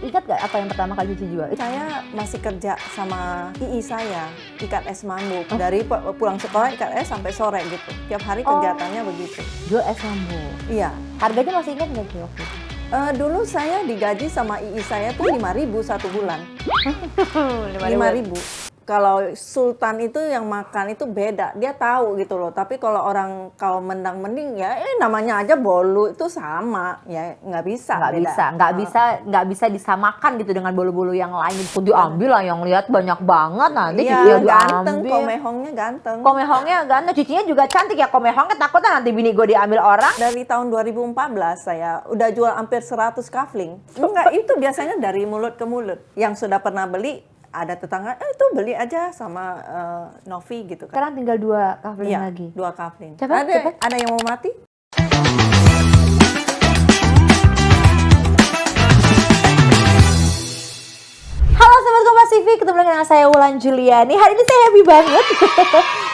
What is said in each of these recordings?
Ingat gak apa yang pertama kali Cici jual? Saya masih kerja sama II saya, ikat es mambu. Dari pulang sekolah ikat es sampai sore gitu. Tiap hari kegiatannya begitu. Jual es mambu. Iya. Harganya masih ingat nggak Ci waktu itu? Dulu saya digaji sama II saya tuh 5.000 satu bulan. 5.000. Kalau sultan itu yang makan itu beda, dia tahu gitu loh. Tapi kalau orang kau mendang mending ya, namanya aja bolu itu sama, ya nggak bisa. Nggak bisa disamakan gitu dengan bolu-bolu yang lain. Itu diambil lah, yang lihat banyak banget nanti Iya, Cici ganteng, diambil. komehongnya ganteng. Komehongnya ganteng, Cicinya juga cantik ya. Komehongnya takutnya nanti bini gue diambil orang. Dari tahun 2014 saya udah jual hampir 100 kafling. Enggak, itu biasanya dari mulut ke mulut. Yang sudah pernah beli, ada tetangga, itu beli aja sama Novi gitu kan. Sekarang tinggal 2 kafling Iya, lagi. 2 kafling. Cepet. Ada yang mau mati? Halo Sobat Kompas TV, ketemu dengan saya Wulan Juliani. Hari ini saya happy banget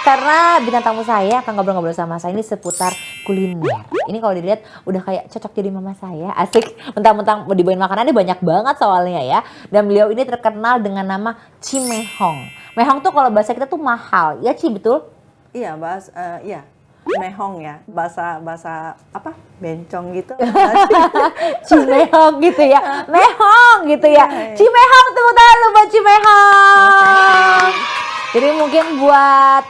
karena bintang tamu saya akan ngobrol-ngobrol sama saya ini seputar kuliner. Ini kalau dilihat udah kayak cocok jadi mama saya, asik. Mentang-mentang mau dibawain makanannya banyak banget soalnya ya. Dan beliau ini terkenal dengan nama Cimehong. Mehong tuh kalau bahasa kita tuh mahal, ya Ci, betul? Iya, iya. Mehong ya, bahasa apa? Bencong gitu. Cimehong gitu ya. Mehong gitu ya. Iya. Cimehong, tepuk tangan lu buat Cimehong. Jadi mungkin buat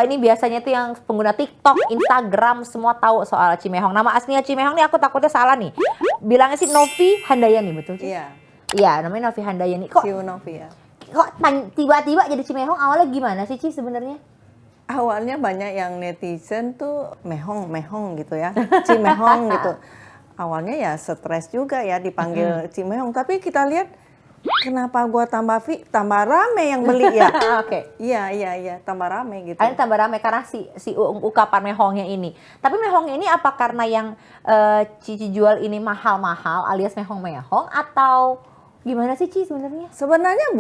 ini biasanya tuh yang pengguna TikTok, Instagram semua tahu soal Cimehong. Nama aslinya Cimehong nih aku takutnya salah nih. Bilangnya sih Novi Handayani, betul sih? Iya, Iya, namanya Novi Handayani. Kok Ciu Novi ya. tiba-tiba jadi Cimehong, awalnya gimana sih Ci sebenarnya? Awalnya banyak yang netizen tuh mehong gitu ya, Cimehong gitu. Awalnya ya stres juga ya dipanggil Cimehong, tapi kita lihat kenapa gua tambah rame yang beli ya. Oke. Iya, tambah rame gitu. Akhirnya tambah ramai karena si ungkapan mehongnya ini. Tapi mehongnya ini apa karena yang Cici jual ini mahal-mahal alias mehong-mehong atau gimana sih Ci sebenarnya? Sebenarnya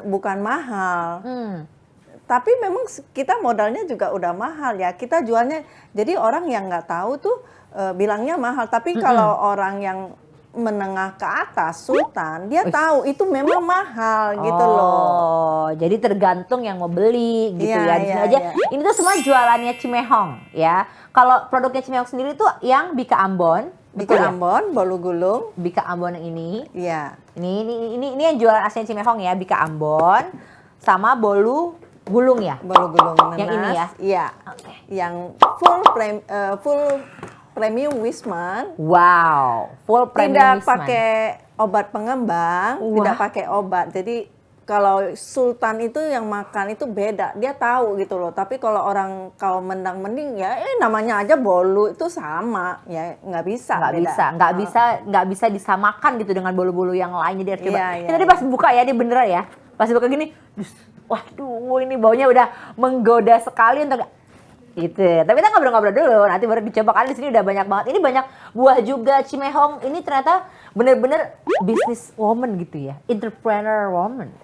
bukan mahal. Tapi memang kita modalnya juga udah mahal ya. Kita jualnya, jadi orang yang nggak tahu tuh bilangnya mahal. Tapi kalau orang yang menengah ke atas, sultan, dia tahu itu memang mahal gitu loh. Oh, jadi tergantung yang mau beli gitu Iya, ya. Di sini iya, aja. iya. Ini tuh semua jualannya Cimehong ya. Kalau produknya Cimehong sendiri tuh yang Bika Ambon, betul Bika ya? Ambon, bolu gulung. Bika Ambon yang ini. Iya. Ini yang jualan aslinya Cimehong ya, Bika Ambon sama bolu gulung ya. Bolu gulung nanas. Yang ini ya? Iya. Oke. Yang full premium Wisman. Wow, full premium Tidak Wisman. pakai obat pengembang, Wah. tidak pakai obat. Jadi kalau sultan itu yang makan itu beda, dia tahu gitu loh. Tapi kalau orang kau mendang mending ya, namanya aja bolu itu sama, ya nggak bisa. nggak bisa disamakan gitu dengan bolu-bolu yang lain. Jadi harus coba. Iya, Ini iya, tadi pas buka ya, dia beneran ya. Pas buka gini, waduh, ini baunya udah menggoda sekali untuk gitu. Tapi kita ngobrol-ngobrol dulu, nanti baru dicoba. Karena di sini udah banyak banget. Ini banyak buah juga Cimehong. Ini ternyata bener-bener business woman gitu ya, entrepreneur woman.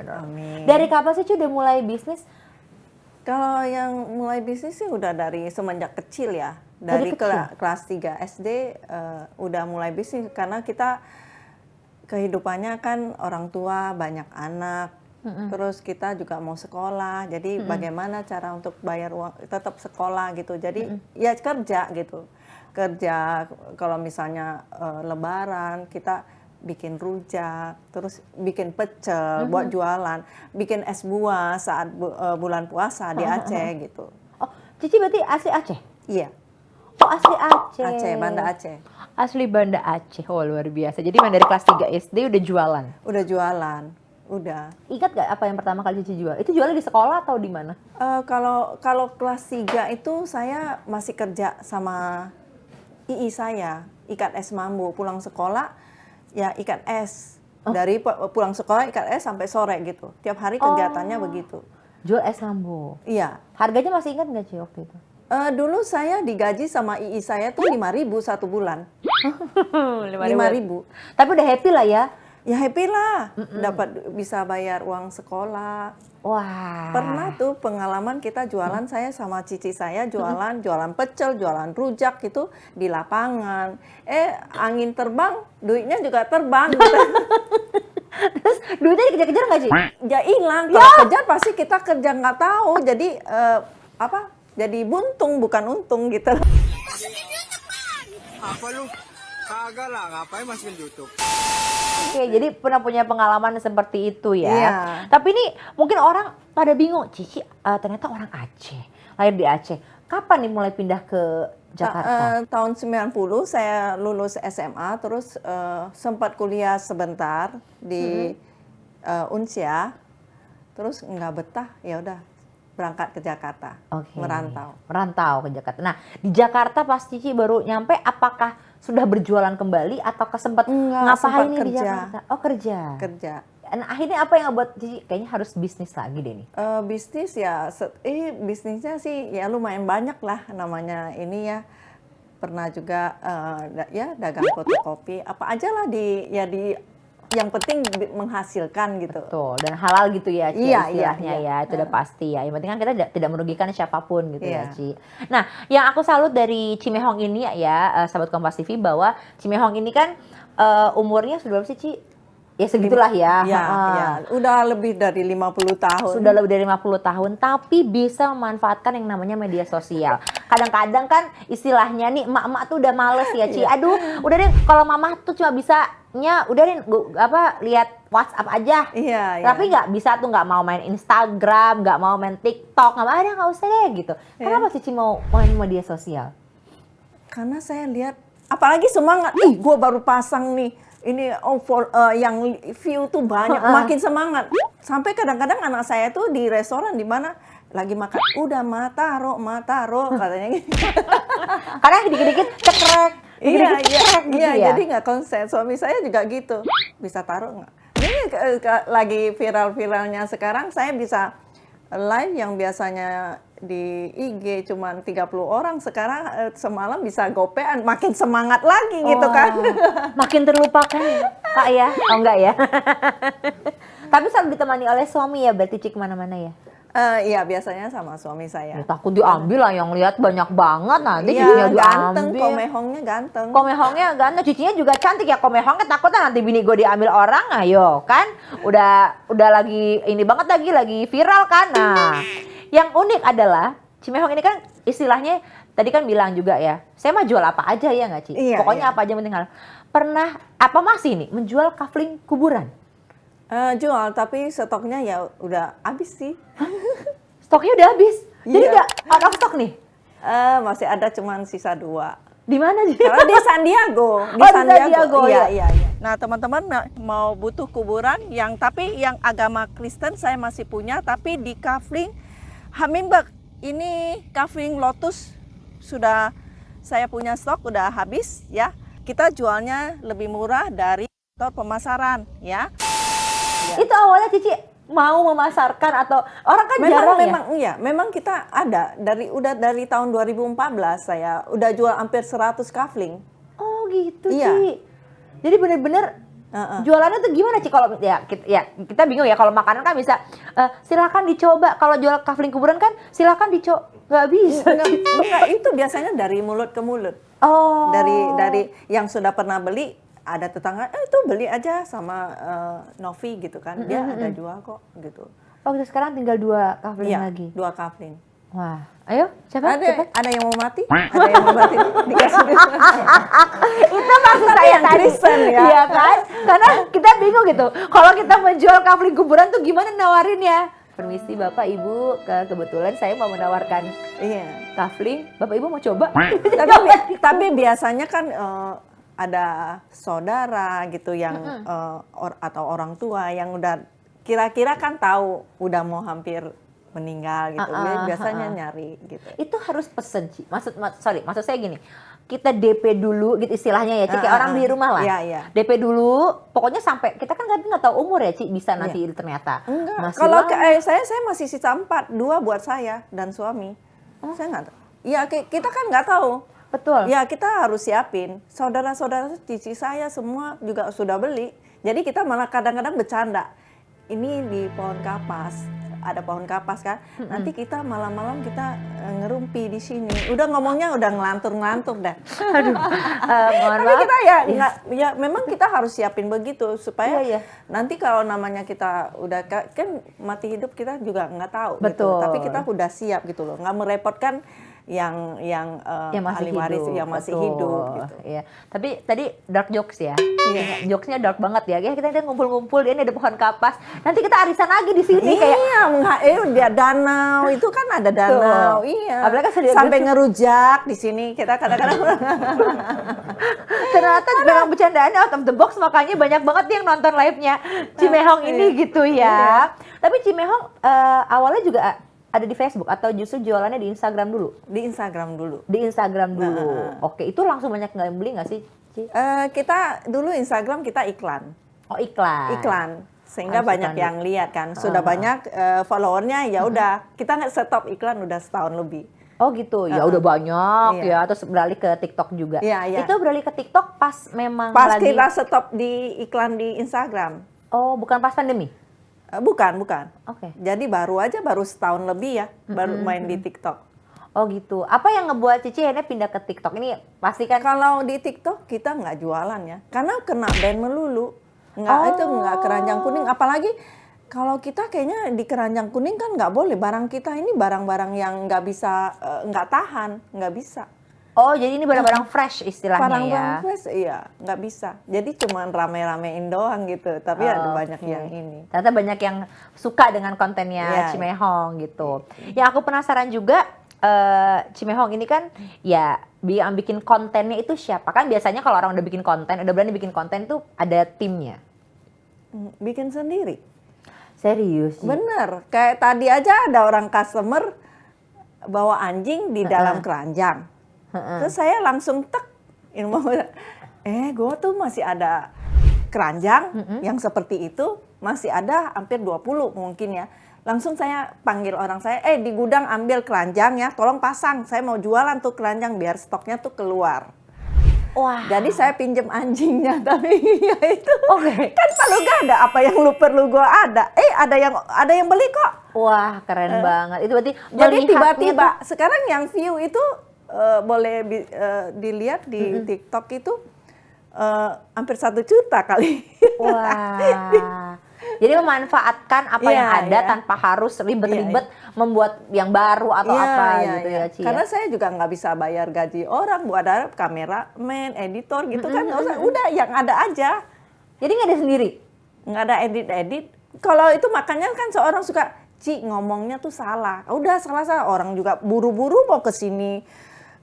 Amin. Dari kapan sih Ci udah mulai bisnis? Kalau yang mulai bisnis sih udah dari semenjak kecil ya. Dari kecil? kelas 3 SD udah mulai bisnis. Karena kita kehidupannya kan orang tua, banyak anak. Terus kita juga mau sekolah. Jadi bagaimana cara untuk bayar uang, tetap sekolah gitu. Jadi ya kerja gitu. Kerja kalau misalnya lebaran kita bikin rujak, terus bikin pecel buat jualan, bikin es buah saat bulan puasa di Aceh gitu. Oh, Cici berarti asli Aceh? Iya, Oh, asli Aceh. Aceh, Banda Aceh. Asli Banda Aceh. Oh, luar biasa. Jadi dari kelas 3 SD udah jualan. Udah jualan, udah. Ingat gak apa yang pertama kali Cici jual? Itu jualnya di sekolah atau di mana? Kalau kelas 3 itu saya masih kerja sama II saya, ikat es mambu. Pulang sekolah ya ikat es. Dari pulang sekolah ikat es sampai sore gitu. Tiap hari kegiatannya begitu. Jual es mambu. Iya. Harganya masih ingat gak Ci waktu itu? Dulu saya digaji sama II saya tuh 5.000 satu bulan. 5.000. Tapi udah happy lah ya. Ya happy lah, dapat bisa bayar uang sekolah. Wah. Pernah tuh pengalaman kita jualan, saya sama cici saya jualan pecel, jualan rujak gitu di lapangan. Angin terbang, duitnya juga terbang. Gitu. Terus duitnya dikejar-kejar nggak, Ci? Ya hilang, kalau kejar pasti kita kerja nggak tahu. Jadi Jadi buntung bukan untung gitu. Apa lu? Kagak lah, ngapain masukin YouTube? Oke, jadi pernah punya pengalaman seperti itu ya. Iya. Tapi ini mungkin orang pada bingung, Cici ternyata orang Aceh, lahir di Aceh. Kapan nih mulai pindah ke Jakarta? Tahun 90 saya lulus SMA, terus sempat kuliah sebentar di Unsia, terus nggak betah, ya udah berangkat ke Jakarta, Oke. merantau. Ke Jakarta. Nah, di Jakarta pas Cici baru nyampe, apakah sudah berjualan kembali atau sempat Enggak, ngapain sempat nih di kerja. Jakarta? Oh, kerja. Kerja. Nah, akhirnya apa yang ngebuat Cici kayaknya harus bisnis lagi deh nih? Bisnis ya, bisnisnya sih ya lumayan banyak lah namanya ini ya. Pernah juga dagang fotokopi, apa aja lah yang penting menghasilkan gitu. Betul, dan halal gitu ya, Ci, Iya, istilahnya iya. ya, itu udah pasti ya. Yang penting kan kita tidak merugikan siapapun gitu ya, Iya. Ci. Nah, yang aku salut dari Cimehong ini ya, sahabat Kompas TV, bahwa Cimehong ini kan umurnya sudah berapa sih, Ci? Ya segitulah ya. Ya, udah lebih dari 50 tahun. Sudah lebih dari 50 tahun, tapi bisa memanfaatkan yang namanya media sosial. Kadang-kadang kan istilahnya nih, emak-emak tuh udah males ya, Ci. Aduh, udah deh, kalau mama tuh cuma bisanya, udah deh, lihat WhatsApp aja. Iya. Tapi nggak bisa tuh, nggak mau main Instagram, nggak mau main TikTok, nggak usah deh gitu. Kenapa Cici mau main media sosial? Karena saya lihat, apalagi semangat, gue baru pasang nih, ini yang view tuh banyak, makin semangat. Sampai kadang-kadang anak saya tuh di restoran di mana lagi makan, udah ma taro katanya gitu. Karena dikit-dikit cekrek, dikit-dikit cekrek gitu ya. Jadi nggak konsen. Suami saya juga gitu, bisa taruh nggak? Ini lagi viral-viralnya sekarang, saya bisa live yang biasanya di IG cuman 30 orang, sekarang semalam bisa gopean, makin semangat lagi gitu kan. Makin terlupakan ya, Kak ya? Oh enggak ya? Tapi selalu ditemani oleh suami ya, berarti Ci kemana-mana ya? Iya, biasanya sama suami saya. Ya, takut diambil lah, yang lihat banyak banget nanti Iya, Cicinya ganteng, diambil. komehongnya ganteng. Komehongnya ganteng, Cicinya juga cantik ya. Komehongnya takutnya nanti bini gue diambil orang, ayo kan? Udah lagi ini banget lagi viral kan? Nah, yang unik adalah Cimehong ini kan istilahnya tadi kan bilang juga ya, saya mah jual apa aja ya nggak, Ci? Iya, Pokoknya iya. apa aja penting halal. Pernah apa masih nih menjual kafling kuburan? Jual, tapi stoknya ya udah habis sih. Stoknya udah habis. Jadi Iya. udah out of stock nih. Masih ada cuman sisa 2. Di mana, Ci? Karena di San Diego. Oh, di San Diego, ya. Iya. Nah, teman-teman mau butuh kuburan yang agama Kristen saya masih punya, tapi di kafling Hummingbird. Ini kafling lotus sudah saya punya stok, udah habis ya. Kita jualnya lebih murah dari kantor pemasaran ya. Itu awalnya Cici mau memasarkan atau orang kan jarang ya? Memang kita ada dari tahun 2014 saya udah jual hampir 100 kafling. Oh gitu, Iya. Ci. Jadi bener-bener jualannya tuh gimana, Ci? Kalau kita bingung ya, kalau makanan kan bisa silakan dicoba. Kalau jual kafling kuburan kan silakan dicoba. Nggak bisa. Enggak, itu biasanya dari mulut ke mulut. Oh. Dari yang sudah pernah beli, ada tetangga, itu beli aja sama Novi gitu kan. Dia ada jual kok gitu. Oh, gitu, sekarang tinggal 2 kafling Iya, lagi. 2 kafling. Wah, ayo siapa? Cepat. Ada yang mau mati? Ada yang mau mati dikasih. Itu maksud saya yang tadi. Kristen ya. Iya kan? Karena kita bingung gitu. Kalau kita menjual kafling kuburan tuh gimana nawarinnya? Permisi Bapak Ibu, kebetulan saya mau menawarkan Iya. kafling. Bapak Ibu mau coba? Tapi biasanya kan ada saudara gitu yang atau orang tua yang udah kira-kira kan tahu udah mau hampir meninggal gitu. Biasanya nyari gitu. Itu harus pesen, Ci. Maksud saya gini. Kita DP dulu gitu istilahnya ya, Ci. Kayak orang beli rumah lah. Iya. DP dulu, pokoknya sampai kita kan nggak tahu umur ya, Ci, bisa nanti ternyata. Enggak. Masih Kalau lama. saya masih sisa 4, 2 buat saya dan suami. Saya nggak tahu. Ya kita kan nggak tahu. Betul. Ya kita harus siapin. Saudara-saudara cici saya semua juga sudah beli. Jadi kita malah kadang-kadang bercanda. Ini di pohon kapas, ada pohon kapas kan. Nanti kita malam-malam kita ngerumpi di sini. Udah ngomongnya udah ngelantur-ngelantur dah. Aduh, mohon Tapi maaf. kita ya memang kita harus siapin begitu supaya Iya. nanti kalau namanya kita udah kan mati hidup kita juga nggak tahu gitu. Betul. Tapi kita udah siap gitu loh, nggak merepotkan yang Yang masih ahli waris hidup, yang masih betul. hidup gitu. Iya. Tapi tadi dark jokes ya. Iya. Jokesnya dark banget ya. Ya kita ngumpul-ngumpul, ini ada pohon kapas. Nanti kita arisan lagi di sini kayak Iya, dia danau itu kan ada danau, iya. Apalagi kan Sampai ngerujak di sini kita kadang-kadang. ternyata memang bercandaannya out of the box, makanya banyak banget nih yang nonton live-nya Cimehong ini gitu ya. Tapi Cimehong awalnya juga ada di Facebook atau justru jualannya di Instagram dulu? Di Instagram dulu. Di Instagram dulu. Oke, itu langsung banyak nggak yang beli nggak sih, Ci? Kita dulu Instagram kita iklan. Oh, iklan. Iklan sehingga Harus banyak iklan yang lihat kan. Sudah banyak followernya, ya udah kita nggak stop iklan udah setahun lebih. Oh gitu, ya udah banyak Iya. ya. Terus beralih ke TikTok juga. Iya, iya. Itu beralih ke TikTok pas memang Pas lagi. kita stop di iklan di Instagram. Oh, bukan pas pandemi? Bukan. Oke. Jadi baru setahun lebih ya baru main di TikTok. Oh gitu. Apa yang ngebuat Cici akhirnya pindah ke TikTok? Ini pasti kan. Kalau di TikTok kita nggak jualan ya, karena kena ban melulu. Itu nggak keranjang kuning, apalagi kalau kita kayaknya di keranjang kuning kan nggak boleh. Barang kita ini barang-barang yang nggak bisa, nggak tahan, nggak bisa. Oh, jadi ini barang-barang fresh istilahnya Barang-barang ya. fresh, iya nggak bisa. Jadi cuman rame-ramein doang gitu, tapi ada banyak Oke. yang ini. Ternyata banyak yang suka dengan kontennya Iya. Cimehong gitu. Yang aku penasaran juga, Cimehong ini kan ya yang bikin kontennya itu siapa? Kan biasanya kalau orang udah bikin konten, udah berani bikin konten tuh ada timnya. Bikin sendiri. Serius? Ci? Bener, kayak tadi aja ada orang customer bawa anjing di dalam keranjang. Terus saya langsung gue tuh masih ada keranjang yang seperti itu, masih ada hampir 20 mungkin ya. Langsung saya panggil orang saya, di gudang ambil keranjang ya, tolong pasang, saya mau jualan tuh keranjang biar stoknya tuh keluar. Wah. Jadi saya pinjem anjingnya, tapi ya itu Oke. kan kalau gak ada apa yang lu perlu gue ada. Ada yang beli kok. Wah, keren banget. Itu berarti Jadi melihatnya tiba-tiba tuh- sekarang yang view itu boleh dilihat di TikTok itu hampir 1 juta kali. Wah. Jadi memanfaatkan apa Iya, yang ada iya. tanpa harus ribet-ribet membuat yang baru atau apa gitu ya, Ci. Karena saya juga nggak bisa bayar gaji orang, buat ada kameramen, editor gitu kan, nggak usah. Udah yang ada aja, Jadi nggak ada sendiri. nggak ada edit. Kalau itu makanya kan seorang suka, Ci ngomongnya tuh salah. Udah salah orang juga buru-buru mau ke sini.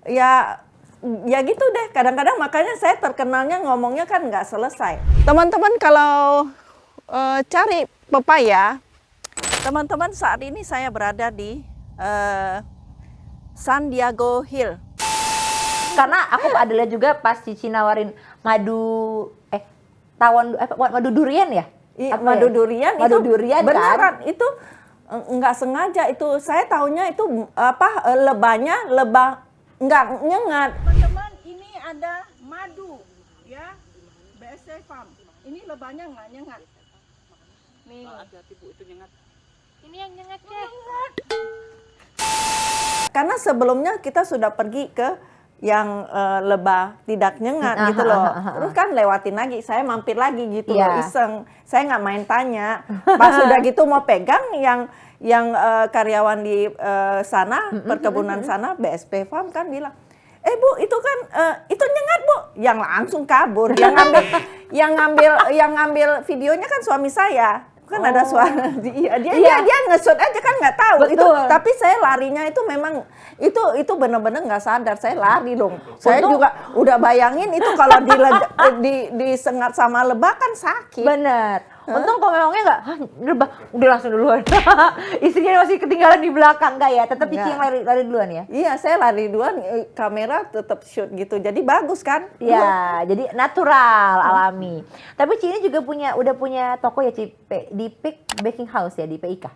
Ya gitu deh. Kadang-kadang makanya saya terkenalnya ngomongnya kan nggak selesai. Teman-teman kalau cari pepaya, teman-teman saat ini saya berada di San Diego Hill. Karena aku ada lihat juga pas Cici nawarin madu madu durian ya? Apa Madu ya? durian Madu itu durian beneran kan? itu nggak sengaja itu saya taunya itu lebahnya nggak nyengat. Teman-teman, ini ada madu ya, BSC Farm. Ini lebahnya nggak nyengat. Nih. Hati-hati Bu, itu nyengat. Ini yang nyengat, Cek. Karena sebelumnya kita sudah pergi ke yang lebah tidak nyengat gitu loh. Terus kan lewatin lagi, saya mampir lagi gitu loh, Iya. iseng. Saya nggak main tanya. Pas sudah gitu mau pegang yang karyawan di sana, perkebunan sana, BSP Farm kan bilang, Bu, itu kan itu nyengat Bu, yang langsung kabur, yang ngambil videonya kan suami saya, kan ada suara dia nge-shoot aja kan nggak tahu. Betul. Itu tapi saya larinya itu memang itu benar-benar nggak sadar, saya lari dong. Saya juga udah bayangin itu kalau disengat sama lebah kan sakit. Bener. Untung kok memangnya nggak, lebah, udah langsung duluan. Istrinya masih ketinggalan di belakang nggak ya? Tetap Cici yang lari duluan ya? Iya, saya lari duluan, kamera tetap shoot gitu. Jadi bagus kan? Iya, jadi natural, alami. Tapi Ci ini juga udah punya toko ya, Ci, di Peak Baking House ya, di PIK.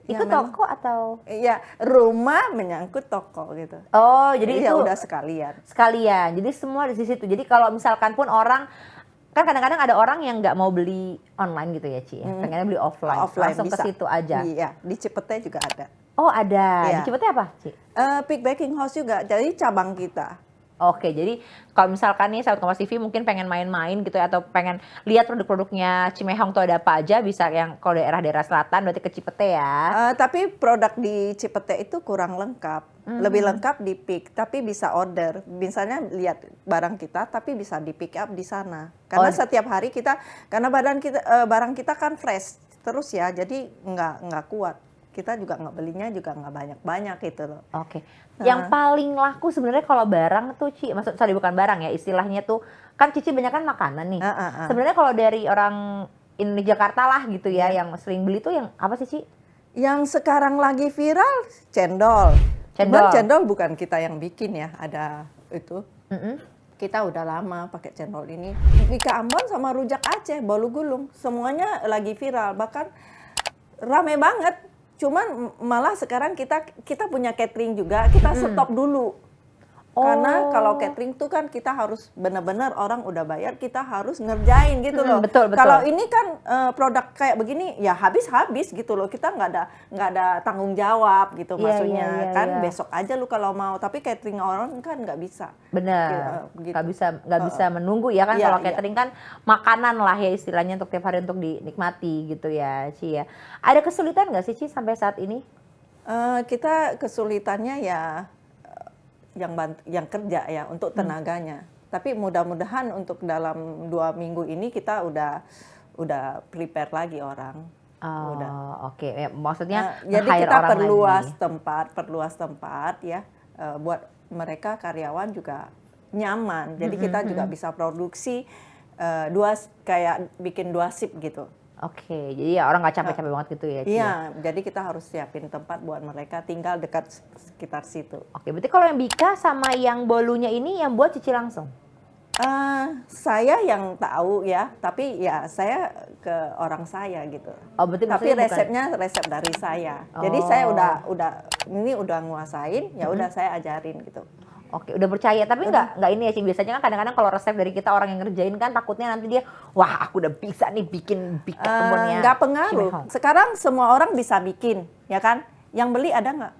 Itu Ya, memang. toko atau? Iya, rumah menyangkut toko gitu. Oh, jadi ya itu udah sekalian. sekalian. Jadi semua di situ. Jadi kalau misalkan pun orang kan kadang-kadang ada orang yang nggak mau beli online gitu ya Ci, pengennya beli offline, langsung bisa. ke situ aja. Iya, di Cipete juga ada. Oh ada, Iya. di Cipete apa Ci? Peak Baking House juga, jadi cabang kita. Oke, jadi kalau misalkan nih sahabat Kompas TV mungkin pengen main-main gitu ya, atau pengen lihat produk-produknya Cimehong tuh ada apa aja, bisa yang kalau daerah-daerah selatan berarti ke Cipete ya. Tapi produk di Cipete itu kurang lengkap, lebih lengkap di Peak, tapi bisa order. Misalnya lihat barang kita, tapi bisa di pick up di sana. Karena setiap hari kita, karena barang kita kan fresh terus ya, jadi nggak kuat. Kita juga nggak belinya juga nggak banyak-banyak gitu loh. Oke. Yang paling laku sebenarnya kalau barang tuh Ci, sorry bukan barang ya, istilahnya tuh kan Cici banyak kan makanan nih. Sebenarnya kalau dari orang di Jakarta lah gitu ya, yang sering beli tuh yang apa sih Ci? Yang sekarang lagi viral cendol. Cendol. Cuman cendol bukan kita yang bikin ya, ada itu. Kita udah lama pakai cendol ini. Bika Ambon sama rujak Aceh, bolu gulung, semuanya lagi viral, bahkan rame banget. Cuman malah sekarang kita punya catering juga, kita stop dulu. Karena kalau catering tuh kan kita harus benar-benar orang udah bayar, kita harus ngerjain gitu loh. Betul. Kalau ini kan produk kayak begini ya habis gitu loh. Kita nggak ada tanggung jawab gitu, maksudnya kan besok aja lu kalau mau. Tapi catering orang kan nggak bisa. Bener, gitu. nggak bisa menunggu ya kan. Iya, Kalau catering kan makanan lah ya istilahnya untuk tiap hari untuk dinikmati gitu ya Ci ya. Ada kesulitan nggak sih Ci sampai saat ini? Kita kesulitannya ya yang kerja ya untuk tenaganya. Tapi mudah-mudahan untuk dalam 2 minggu ini kita udah prepare lagi orang. Oke. Ya, maksudnya Jadi nge-hire kita orang perluas tempat ya buat mereka karyawan juga nyaman. Jadi kita juga bisa produksi kayak bikin 2 shift gitu. Oke, jadi ya orang nggak capek-capek banget gitu ya Ci? Iya, jadi kita harus siapin tempat buat mereka tinggal dekat sekitar situ. Oke, berarti kalau yang Bika sama yang bolunya ini yang buat Cici langsung? Saya yang tahu ya, tapi ya saya ke orang saya gitu. Oh, berarti Tapi maksudnya resepnya resep dari saya. Jadi saya udah nguasain, ya udah saya ajarin gitu. Oke, udah percaya. Tapi nggak ini ya sih. Biasanya kan kadang-kadang kalau resep dari kita orang yang ngerjain kan takutnya nanti dia, wah aku udah bisa nih bikin kebunnya. Nggak pengaruh. Cimehong. Sekarang semua orang bisa bikin, ya kan? Yang beli ada nggak?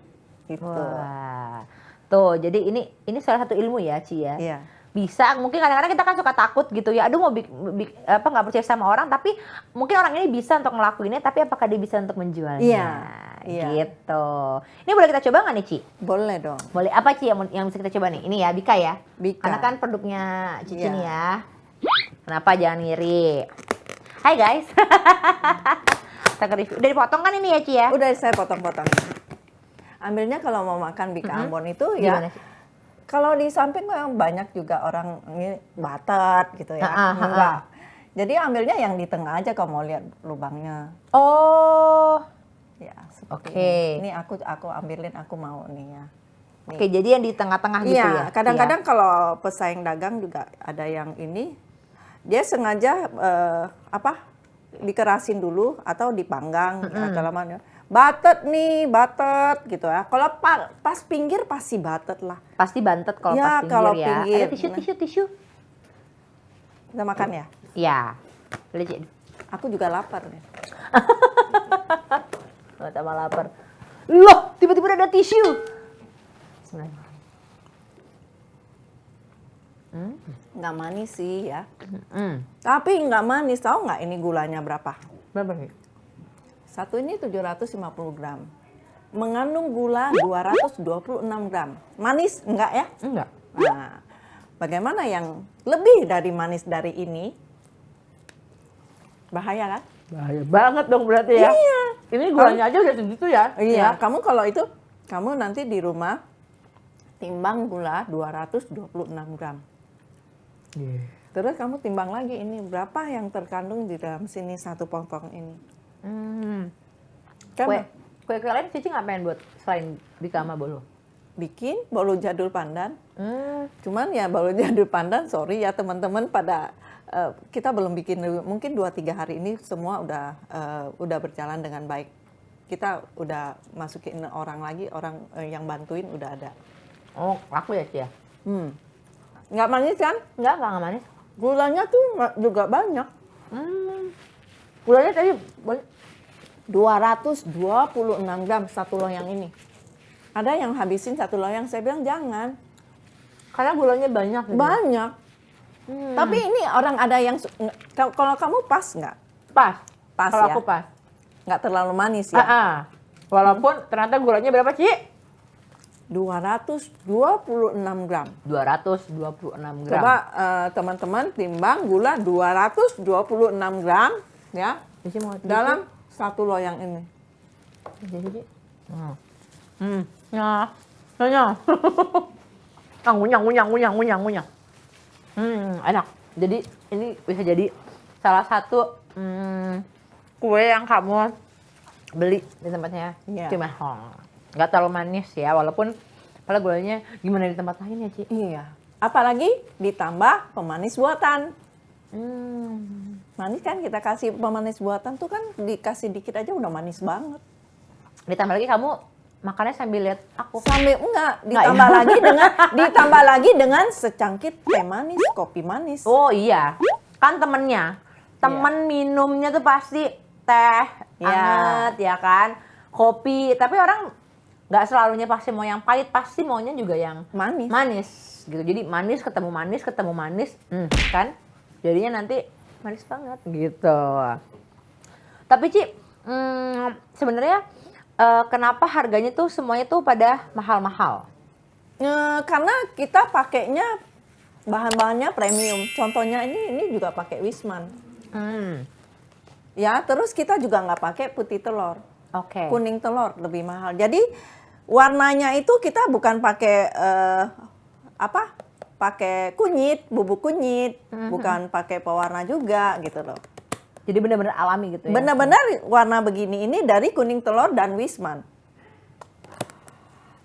Gitu. Wah, tuh jadi ini salah satu ilmu ya Ci ya. Iya. Bisa, mungkin kadang-kadang kita kan suka takut gitu ya. Aduh mau nggak percaya sama orang, tapi mungkin orang ini bisa untuk ngelakuinnya, tapi apakah dia bisa untuk menjualnya? Iya. Gitu. Ini boleh kita coba nggak nih Ci? Boleh dong. Boleh. Apa Ci yang bisa kita coba nih? Ini ya Bika ya. Bika. Karena kan produknya Cici Iya. nih ya. Kenapa jangan ngiri? Hai guys. Kita ke review. Udah dipotong kan ini ya Ci ya? Udah saya potong-potong. Ambilnya kalau mau makan Bika Ambon itu ya. Gimana, Ci? Kalau di samping memang banyak juga orang ini batat gitu ya. Enggak. Jadi ambilnya yang di tengah aja kalau mau lihat lubangnya. Oh. Ya, Oke. Ini aku ambilin, aku mau nih ya. Nih. Oke, jadi yang di tengah-tengah gitu ya? Iya, kadang-kadang kalau pesaing dagang juga ada yang ini, dia sengaja dikerasin dulu atau dipanggang atau lamanya. Batet gitu ya. Kalau pas pinggir pasti batet lah. Pasti bantet kalau Ya, pas pinggir kalau ya. pinggir. Ada tisu. Kita makan ya. Ya. Boleh Ci. Aku juga lapar nih. Nggak tambah lapar. Loh, tiba-tiba ada tisu. Bismillah. Nggak manis sih ya. Tapi nggak manis. Tahu nggak ini gulanya berapa? Berapa sih? Satu ini 750 gram. Mengandung gula 226 gram. Manis enggak ya? Enggak. Nah, bagaimana yang lebih dari manis dari ini? Bahaya kan? Bahaya banget dong berarti ya. Iya. Ini gulanya aja udah segitu ya. Iya, kamu kalau itu, kamu nanti di rumah timbang gula 226 gram. Terus kamu timbang lagi ini berapa yang terkandung di dalam sini satu pongpong ini. Kan Kue lain Cici ngapain buat selain Bika sama bolu? bikin bolu jadul pandan. Cuman ya bolu jadul pandan, sorry ya teman-teman pada kita belum bikin, mungkin 2-3 hari ini semua udah berjalan dengan baik. Kita udah masukin orang lagi, orang yang bantuin udah ada. Oh, laku ya Ci ya? Nggak manis kan? Enggak manis. Gulanya tuh juga banyak. Gulanya tadi banyak. 226 gram satu loyang ini. Ada yang habisin satu loyang, saya bilang jangan. Karena gulanya banyak gitu. Banyak. Tapi ini orang ada yang kalau kamu pas nggak? Pas. Pas Kalau ya. aku pas. Nggak terlalu manis ya. Walaupun ternyata gulanya berapa, Ci? 226 gram. 226 gram. Coba teman-teman timbang gula 226 gram ya Cici mau dalam satu loyang ini. Cici. Ya. Nanya. Ngunyah. Enak. Jadi ini bisa jadi salah satu kue yang kamu beli di tempatnya Iya. Cimehong. Nggak terlalu manis ya, walaupun padahal gulanya gimana di tempat lain ya, Ci? Iya. Apalagi ditambah pemanis buatan. Manis kan kita kasih pemanis buatan tuh kan dikasih dikit aja udah manis banget. Ditambah lagi kamu makannya sambil lihat aku. Sambil Nggak ditambah ya? ditambah lagi dengan secangkir teh manis, kopi manis. Oh iya, kan temennya. Temen minumnya tuh pasti teh Iya. anget ya kan, kopi. Tapi orang nggak selalunya pasti mau yang pahit, pasti maunya juga yang Manis. manis gitu. Jadi manis, kan? Jadinya nanti manis banget gitu. Tapi Ci, sebenarnya kenapa harganya tuh semuanya tuh pada mahal-mahal? Karena kita pakainya bahan-bahannya premium. Contohnya ini juga pakai Wisman. Ya, terus kita juga nggak pakai putih telur. Oke. Kuning telur lebih mahal. Jadi warnanya itu kita bukan pakai pakai kunyit, bubuk kunyit, bukan pakai pewarna juga gitu loh. Jadi benar-benar alami gitu ya? Benar-benar warna begini ini dari kuning telur dan Wisman.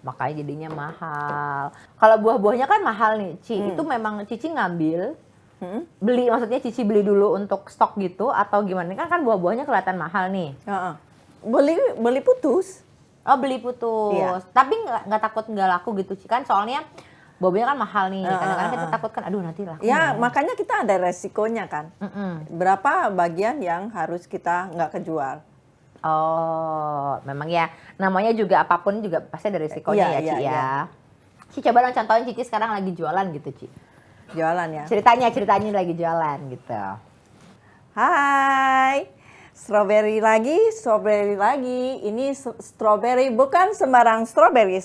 Makanya jadinya mahal. Kalau buah-buahnya kan mahal nih, Ci. Itu memang Cici ngambil, beli, maksudnya Cici beli dulu untuk stok gitu atau gimana? Kan buah-buahnya kelihatan mahal nih. Heeh. Beli putus. Oh, beli putus. Iya. Tapi nggak takut nggak laku gitu, Ci. Kan soalnya buah-buahnya kan mahal nih. Kadang-kadang kita takut kan, aduh nanti laku. Ya, nggak? makanya kita ada resikonya kan. Berapa bagian yang harus kita nggak kejual. Oh, memang ya. Namanya juga apapun juga pasti ada resikonya Iya, ya, Ci iya, ya. iya. Ci, coba dong contohin Cici sekarang lagi jualan gitu, Ci. Jualan ya. Ceritanya lagi jualan gitu. Hai, strawberry lagi. Ini strawberry bukan sembarang strawberry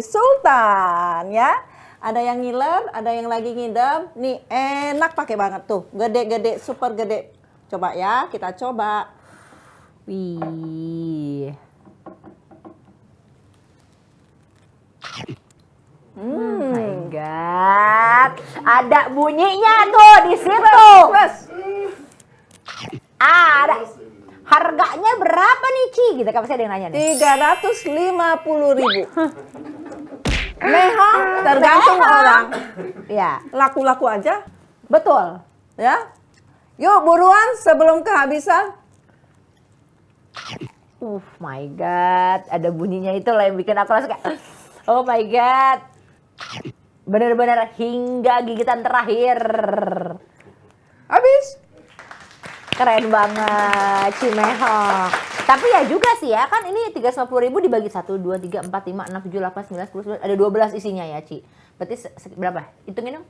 sultan ya. Ada yang ngiler, ada yang lagi ngidam. Nih enak pakai banget tuh, gede-gede, super gede. Coba ya, kita coba. Wih. Oh my God. Ada bunyinya tuh di situ. Plus, Ada. Harganya berapa nih, Ci? Gitu kan pasti ada yang nanya nih. 350.000. Mehong tergantung orang. Iya, Laku-laku aja betul. ya. Yuk buruan sebelum kehabisan. My God. Ada bunyinya itu lah yang bikin aku langsung kayak, oh my God. Bener-bener hingga gigitan terakhir. Habis. Keren banget, Cimehong. Tapi ya juga sih ya, kan ini 350.000 dibagi 1, 2, 3, 4, 5, 6, 7, 8, 9, 10, 11. Ada 12 isinya ya, Ci. Berarti berapa? Hitungin dong.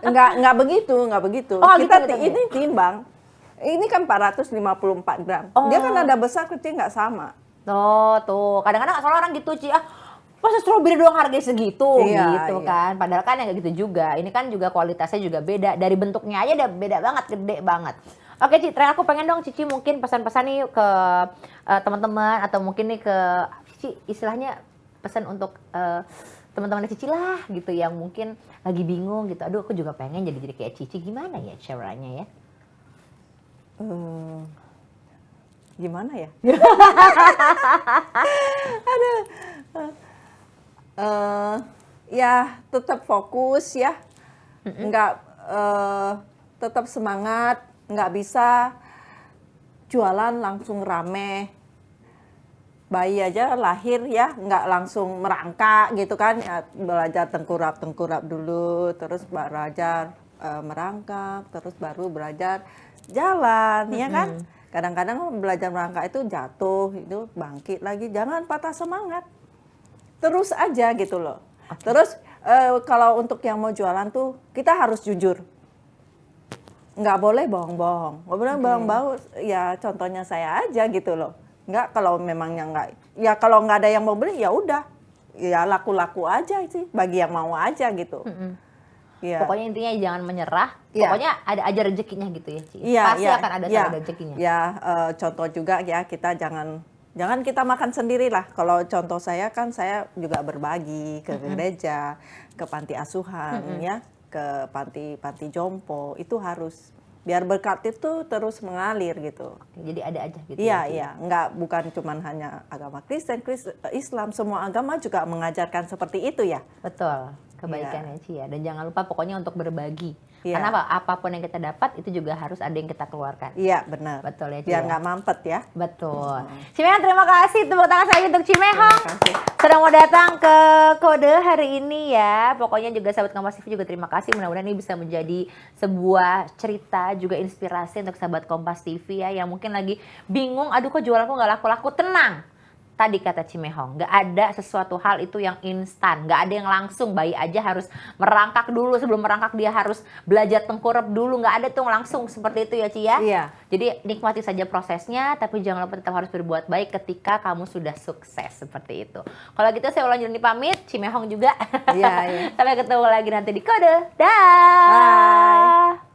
Enggak begitu. Oh, Kita gitu, ini timbang. Ini kan 454 gram. Oh. Dia kan ada besar kecil nggak sama. Tuh. Kadang-kadang soalnya orang gitu, Ci. Masa stroberi doang harganya segitu Iya, gitu iya. kan. Padahal kan yang gitu juga. Ini kan juga kualitasnya juga beda. Dari bentuknya aja udah beda banget, gede banget. Oke, Ci, terakhir aku pengen dong Cici mungkin pesan-pesan nih ke teman-teman atau mungkin nih ke Cici istilahnya pesan untuk teman-teman Cici lah gitu yang mungkin lagi bingung gitu. Aduh, aku juga pengen jadi kayak Cici. Gimana ya caranya ya? Gimana ya? Ya tetap fokus ya, nggak tetap semangat, nggak bisa jualan langsung rame. Bayi aja lahir ya, nggak langsung merangkak gitu kan, ya, belajar tengkurap dulu, terus belajar merangkak, terus baru belajar jalan, ya kan? Kadang-kadang belajar merangkak itu jatuh, itu bangkit lagi. Jangan patah semangat, terus aja gitu loh. Terus kalau untuk yang mau jualan tuh kita harus jujur, nggak boleh bohong-bohong. Nggak boleh bohong-bohong. Ya contohnya saya aja gitu loh. Nggak, kalau memangnya nggak, ya kalau nggak ada yang mau beli ya udah, ya laku-laku aja sih. Bagi yang mau aja gitu. Ya. Pokoknya intinya jangan menyerah. Iya. Pokoknya ada aja rezekinya gitu ya, Ci. Iya, Pasti iya, akan ada iya. rezekinya. Ya, contoh juga ya, kita jangan kita makan sendiri lah. Kalau contoh saya kan, saya juga berbagi ke gereja, ke panti asuhan, ya, ke panti jompo. Itu harus biar berkat itu terus mengalir gitu. Jadi ada aja gitu. Iya, ya, Ci. iya, bukan cuman hanya agama Kristen, Islam, semua agama juga mengajarkan seperti itu ya. Betul. Kebaikan ya, Ci ya. Dan jangan lupa pokoknya untuk berbagi. Iya. Karena apapun yang kita dapat itu juga harus ada yang kita keluarkan. Iya, benar. Betul ya, Ci. Biar ya? nggak mampet ya. Betul. Cimehong, terima kasih. Tepuk tangan lagi untuk Cimehong. Terima kasih. Sudah mau datang ke Kode hari ini ya. Pokoknya juga sahabat Kompas TV juga terima kasih. Mudah-mudahan ini bisa menjadi sebuah cerita juga inspirasi untuk sahabat Kompas TV ya. Yang mungkin lagi bingung, aduh kok jualanku nggak laku-laku. Tenang. Tadi kata Cimehong, nggak ada sesuatu hal itu yang instan, nggak ada yang langsung. Bayi aja harus merangkak dulu, sebelum merangkak dia harus belajar tengkurap dulu, nggak ada tuh langsung seperti itu ya, Ci ya. Iya. Jadi nikmati saja prosesnya, tapi jangan lupa tetap harus berbuat baik ketika kamu sudah sukses seperti itu. Kalau gitu saya ulang jadi pamit, Cimehong juga. Iya, iya. Sampai ketemu lagi nanti di Kode. Dah. Bye.